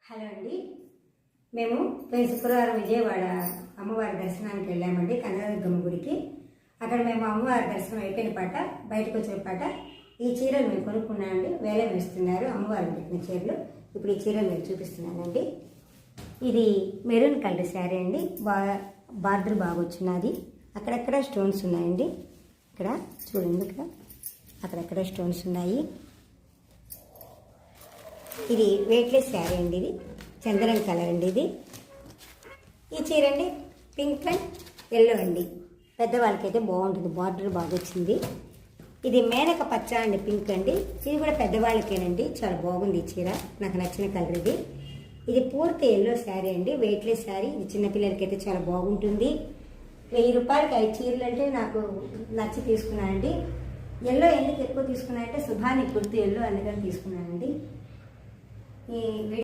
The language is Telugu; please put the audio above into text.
హలో అండి, మేము పోయిన శుక్రవారం విజయవాడ అమ్మవారి దర్శనానికి వెళ్ళామండి. కనకదుర్గమ్మ గుడికి. అక్కడ మేము అమ్మవారి దర్శనం అయిపోయిన పాట బయటకు వచ్చిన పాట ఈ చీరలు మేము కొనుక్కున్నామండి. వేలం వేస్తున్నారు అమ్మవారి పెట్టిన చీరలు. ఇప్పుడు ఈ చీరలు నేను చూపిస్తున్నానండి. ఇది మెరూన్ కలర్ శారీ అండి. బార్డర్ బాగా వచ్చినది. అక్కడక్కడ స్టోన్స్ ఉన్నాయండి. ఇక్కడ చూడండి, ఇక్కడ అక్కడక్కడ స్టోన్స్ ఉన్నాయి. ఇది వెయిట్లెస్ శారీ అండి. ఇది చందనం కలర్ అండి. ఈ చీర అండి పింక్ అండ్ ఎల్లో అండి. పెద్దవాళ్ళకైతే బాగుంటుంది. బార్డర్ బాగా వచ్చింది. ఇది మేనక పచ్చ అండి, పింక్ అండి. ఇది కూడా పెద్దవాళ్ళకేనండి. చాలా బాగుంది ఈ చీర, నాకు నచ్చిన కలర్ ఇది. ఇది పూర్తి ఎల్లో శారీ అండి, వెయిట్లెస్ శారీ. ఇది చిన్నపిల్లలకైతే చాలా బాగుంటుంది. 1000 రూపాయలకి 5 చీరలు అంటే నాకు నచ్చి తీసుకున్నానండి. ఎల్లో ఎందుకు ఎక్కువ తీసుకున్నానంటే శుభానికి గుర్తు ఎల్లో, అందుకని తీసుకున్నానండి. ఈ